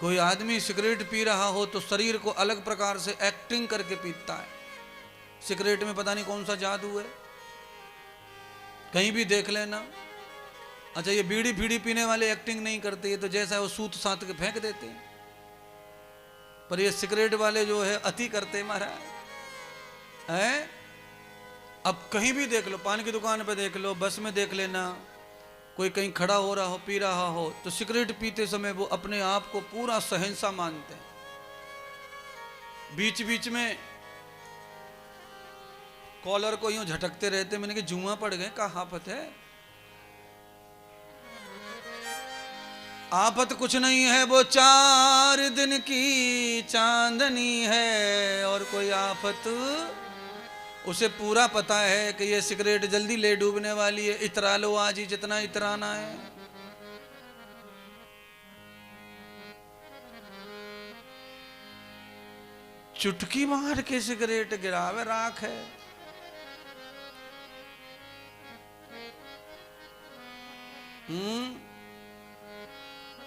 कोई आदमी cigarette P रहा हो तो शरीर को अलग प्रकार से एक्टिंग करके पीता है। सिगरेट में पता नहीं कौन सा जादू है, कहीं भी देख लेना। अच्छा, ये बीड़ी फीड़ी पीने वाले एक्टिंग नहीं करते, ये तो जैसा है वो सूत सात के फेंक देते हैं। पर ये सिगरेट वाले जो है अति करते महाराज हैं। अब कहीं भी देख लो, पान की दुकान पे देख लो, बस में देख लेना, कोई कहीं खड़ा हो रहा हो, पी रहा हो, तो सिगरेट पीते समय वो अपने आप को पूरा शहंशाह मानते हैं। बीच बीच में कॉलर को यूं झटकते रहते, मैंने कहा जुआ पड़ गए, कहा आफत है? आफत कुछ नहीं है, वो 4 दिन की चांदनी है। और कोई आफत उसे पूरा पता है कि ये सिगरेट जल्दी ले डूबने वाली है, इतरा लो आज ही जितना इतराना है। चुटकी मार के सिगरेट गिरावे राख है।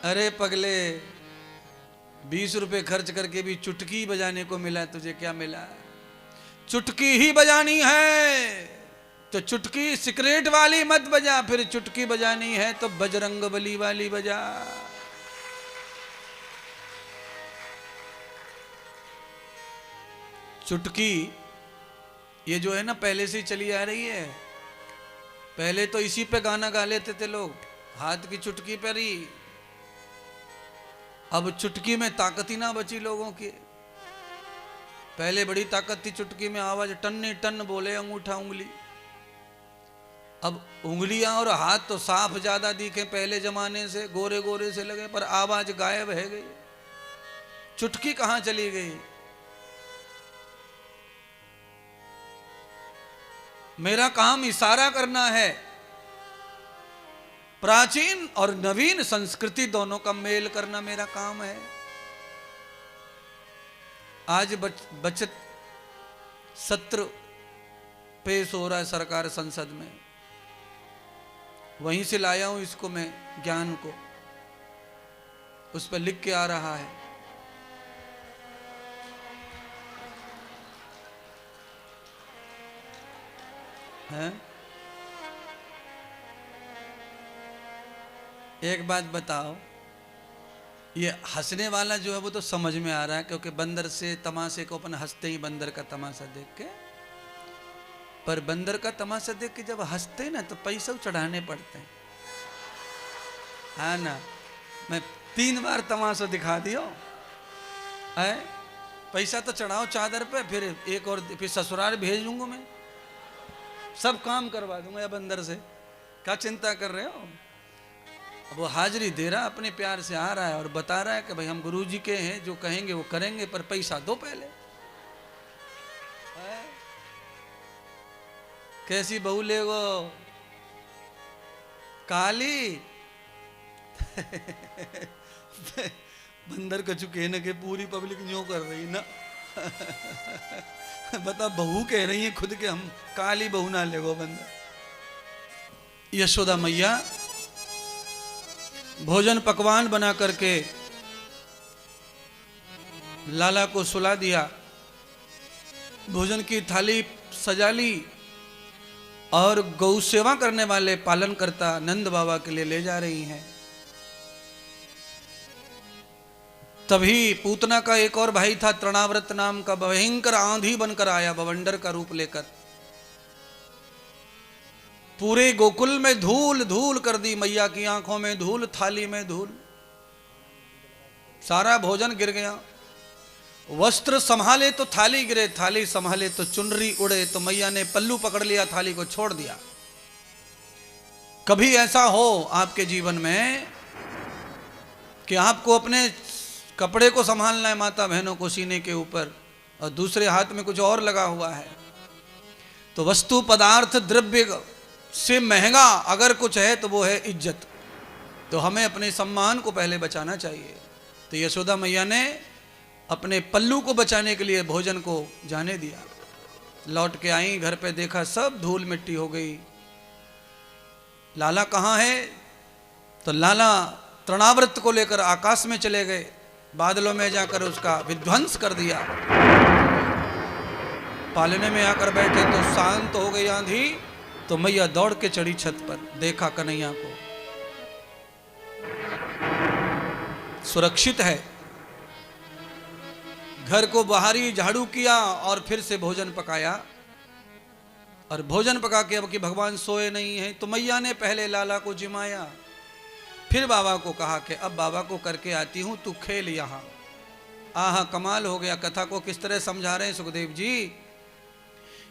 अरे पगले, 20 रुपए खर्च करके भी चुटकी बजाने को मिला, तुझे क्या मिला? चुटकी ही बजानी है तो चुटकी सिगरेट वाली मत बजा, फिर चुटकी बजानी है तो बजरंगबली वाली बजा। चुटकी ये जो है ना पहले से ही चली आ रही है। पहले तो इसी पे गाना गा लेते थे लोग, हाथ की चुटकी पर ही। अब चुटकी में ताकत ही ना बची लोगों की। पहले बड़ी ताकत थी चुटकी में, आवाज टन्नी टन बोले अंगूठा उंगली। अब उंगलियां और हाथ तो साफ ज्यादा दिखे पहले जमाने से, गोरे गोरे से लगे, पर आवाज गायब है गई। चुटकी कहां चली गई? मेरा काम इशारा करना है। प्राचीन और नवीन संस्कृति दोनों का मेल करना मेरा काम है। आज बचत सत्र पेश हो रहा है सरकार संसद में, वहीं से लाया हूं इसको मैं, ज्ञान को उस पर लिख के आ रहा है। हैं? एक बात बताओ, ये हंसने वाला जो है वो तो समझ में आ रहा है, क्योंकि बंदर से तमाशे को अपन हंसते ही बंदर का तमाशा देख के। पर बंदर का तमाशा देख के जब हंसते हैं ना तो पैसा चढ़ाने पड़ते हैं, हाँ ना। मैं 3 बार तमाशा दिखा दियो है, पैसा तो चढ़ाओ चादर पे, फिर एक और फिर ससुराल भेज दूंगा मैं, सब काम करवा दूंगा या बंदर से। क्या चिंता कर रहे हो? अब वो हाजिरी दे रहा, अपने प्यार से आ रहा है और बता रहा है कि भाई हम गुरुजी के हैं, जो कहेंगे वो करेंगे, पर पैसा दो पहले। कैसी बहू ले वो काली बंदर का चुके न के पूरी पब्लिक न्यू कर रही ना बता, बहू कह रही है खुद के, हम काली बहू ना ले गो बंदर। यशोदा मैया भोजन पकवान बना करके लाला को सुला दिया, भोजन की थाली सजा ली और गौ सेवा करने वाले पालन करता नंद बाबा के लिए ले जा रही हैं। तभी पूतना का एक और भाई था तृणाव्रत नाम का, भयंकर आंधी बनकर आया, बवंडर का रूप लेकर। पूरे गोकुल में धूल धूल कर दी, मैया की आंखों में धूल, थाली में धूल, सारा भोजन गिर गया। वस्त्र संभाले तो थाली गिरे, थाली संभाले तो चुनरी उड़े, तो मैया ने पल्लू पकड़ लिया, थाली को छोड़ दिया। कभी ऐसा हो आपके जीवन में कि आपको अपने कपड़े को संभालना है, माता बहनों को सीने के ऊपर, और दूसरे हाथ में कुछ और लगा हुआ है, तो वस्तु पदार्थ द्रव्य से महंगा अगर कुछ है तो वो है इज्जत। तो हमें अपने सम्मान को पहले बचाना चाहिए। तो यशोदा मैया ने अपने पल्लू को बचाने के लिए भोजन को जाने दिया। लौट के आई, घर पे देखा सब धूल मिट्टी हो गई। लाला कहाँ है? तो लाला तृणाव्रत को लेकर आकाश में चले गए। बादलों में जाकर उसका विध्वंस कर दिया। पालने में आकर बैठे तो शांत हो गई आंधी, तो मैया दौड़ के चढ़ी छत पर, देखा कन्हैया को सुरक्षित है। घर को बाहरी झाड़ू किया और फिर से भोजन पकाया। और भोजन पका के अब कि भगवान सोए नहीं हैं, तो मैया ने पहले लाला को जिमाया, फिर बाबा को कहा कि अब बाबा को करके आती हूं, तू खेल यहां। आहा, कमाल हो गया। कथा को किस तरह समझा रहे हैं सुखदेव जी।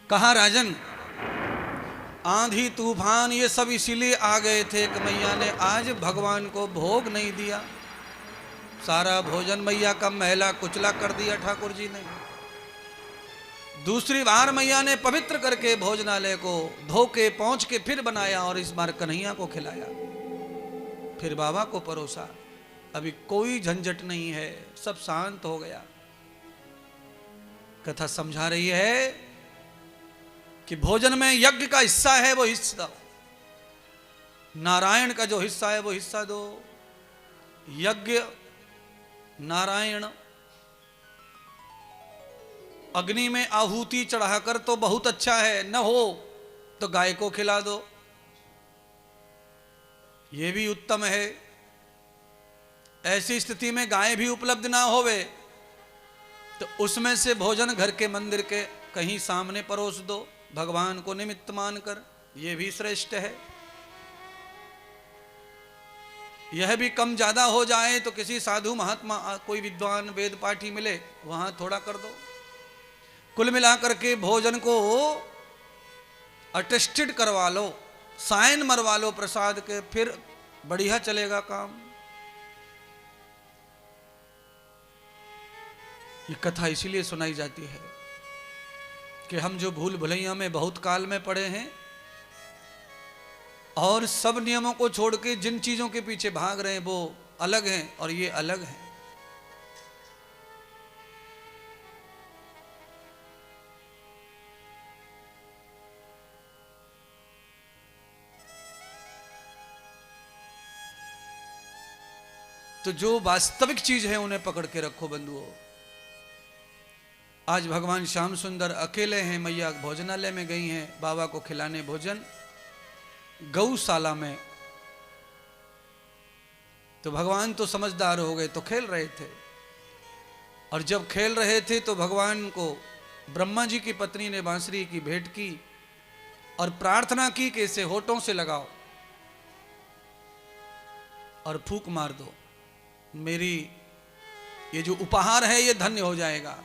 कहा राजन, आंधी तूफान ये सब इसीलिए आ गए थे कि मैया ने आज भगवान को भोग नहीं दिया। सारा भोजन मैया का मैला कुचला कर दिया ठाकुर जी ने। दूसरी बार मैया ने पवित्र करके भोजनालय को धो के पहुंच के फिर बनाया और इस बार कन्हैया को खिलाया, फिर बाबा को परोसा। अभी कोई झंझट नहीं है, सब शांत हो गया। कथा समझा रही है कि भोजन में यज्ञ का हिस्सा है, वो हिस्सा नारायण का जो हिस्सा है वो हिस्सा दो। यज्ञ नारायण, अग्नि में आहुति चढ़ाकर तो बहुत अच्छा है, न हो तो गाय को खिला दो, ये भी उत्तम है। ऐसी स्थिति में गाय भी उपलब्ध ना होवे तो उसमें से भोजन घर के मंदिर के कहीं सामने परोस दो, भगवान को निमित्त मानकर, यह भी श्रेष्ठ है। यह भी कम ज्यादा हो जाए तो किसी साधु महात्मा, कोई विद्वान वेद पाठी मिले, वहां थोड़ा कर दो। कुल मिलाकर के भोजन को अटेस्टेड करवा लो, साइन मरवा लो प्रसाद के, फिर बढ़िया चलेगा काम। ये कथा इसीलिए सुनाई जाती है कि हम जो भूल भुलैया में बहुत काल में पड़े हैं और सब नियमों को छोड़ के जिन चीजों के पीछे भाग रहे हैं वो अलग हैं और ये अलग हैं। तो जो वास्तविक चीज है उन्हें पकड़ के रखो बंधुओं। आज भगवान श्याम सुंदर अकेले हैं, मैया भोजनालय में गई हैं बाबा को खिलाने भोजन, गौशाला में। तो भगवान तो समझदार हो गए, तो खेल रहे थे। और जब खेल रहे थे तो भगवान को ब्रह्मा जी की पत्नी ने बांसुरी की भेंट की और प्रार्थना की कि इसे होठों से लगाओ और फूंक मार दो, मेरी ये जो उपहार है ये धन्य हो जाएगा।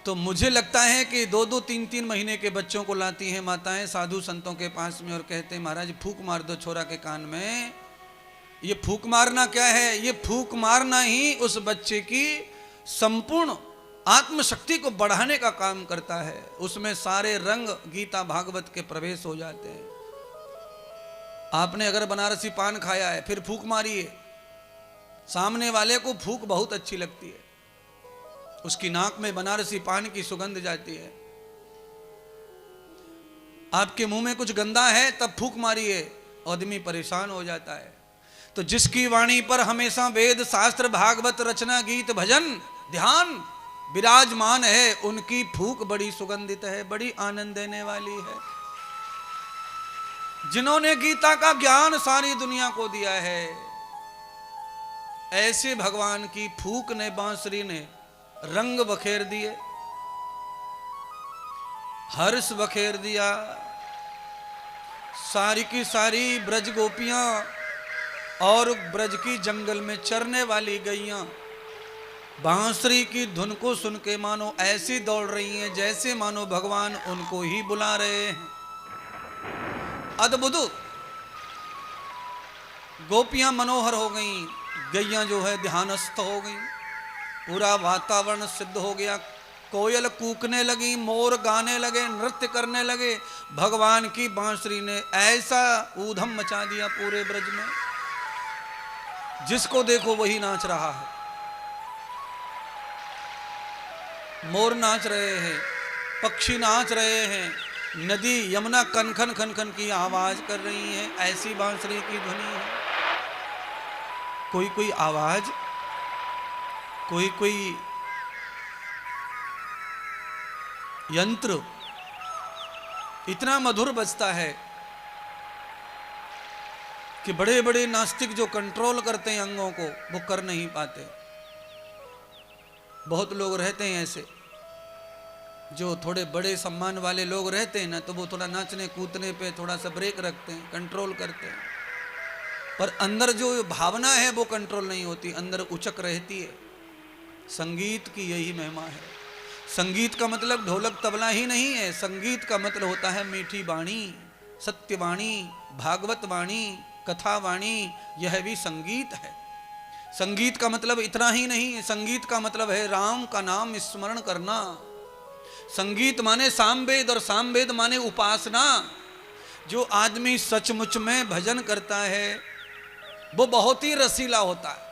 तो मुझे लगता है कि 2-2, 3-3 महीने के बच्चों को लाती हैं माताएं साधु संतों के पास में और कहते हैं महाराज फूंक मार दो छोरा के कान में। ये फूंक मारना क्या है? ये फूंक मारना ही उस बच्चे की संपूर्ण आत्मशक्ति को बढ़ाने का काम करता है। उसमें सारे रंग गीता भागवत के प्रवेश हो जाते हैं। आपने अगर बनारसी पान खाया है फिर फूंक मारिए, सामने वाले को फूंक बहुत अच्छी लगती है, उसकी नाक में बनारसी पान की सुगंध जाती है। आपके मुंह में कुछ गंदा है तब फूंक मारिए, आदमी परेशान हो जाता है। तो जिसकी वाणी पर हमेशा वेद शास्त्र भागवत रचना गीत भजन ध्यान विराजमान है, उनकी फूंक बड़ी सुगंधित है, बड़ी आनंद देने वाली है। जिन्होंने गीता का ज्ञान सारी दुनिया को दिया है, ऐसे भगवान की फूंक ने, बांसुरी ने रंग बखेर दिए, हर्ष बखेर दिया। सारी की सारी ब्रज गोपियां और ब्रज की जंगल में चरने वाली गैयां बांसुरी की धुन को सुन के मानो ऐसी दौड़ रही हैं जैसे मानो भगवान उनको ही बुला रहे हैं। अद्भुत गोपियां मनोहर हो गईं, गैयां जो है ध्यानस्थ हो गईं, पूरा वातावरण सिद्ध हो गया। कोयल कूकने लगी, मोर गाने लगे, नृत्य करने लगे। भगवान की बांसुरी ने ऐसा ऊधम मचा दिया पूरे ब्रज में, जिसको देखो वही नाच रहा है। मोर नाच रहे हैं, पक्षी नाच रहे हैं, नदी यमुना कनखन खनखन की आवाज कर रही है, ऐसी बांसुरी की ध्वनि है। कोई कोई आवाज, कोई कोई यंत्र इतना मधुर बजता है कि बड़े बड़े नास्तिक जो कंट्रोल करते हैं अंगों को, वो कर नहीं पाते। बहुत लोग रहते हैं ऐसे, जो थोड़े बड़े सम्मान वाले लोग रहते हैं ना, तो वो थोड़ा नाचने कूदने पे थोड़ा सा ब्रेक रखते हैं, कंट्रोल करते हैं, पर अंदर जो भावना है वो कंट्रोल नहीं होती, अंदर उचक रहती है। संगीत की यही महिमा है। संगीत का मतलब ढोलक तबला ही नहीं है, संगीत का मतलब होता है मीठी वाणी, सत्यवाणी, भागवत वाणी, कथा वाणी, यह भी संगीत है। संगीत का मतलब इतना ही नहीं है, संगीत का मतलब है राम का नाम स्मरण करना। संगीत माने सामवेद, और सामवेद माने उपासना। जो आदमी सचमुच में भजन करता है वो बहुत ही रसीला होता है।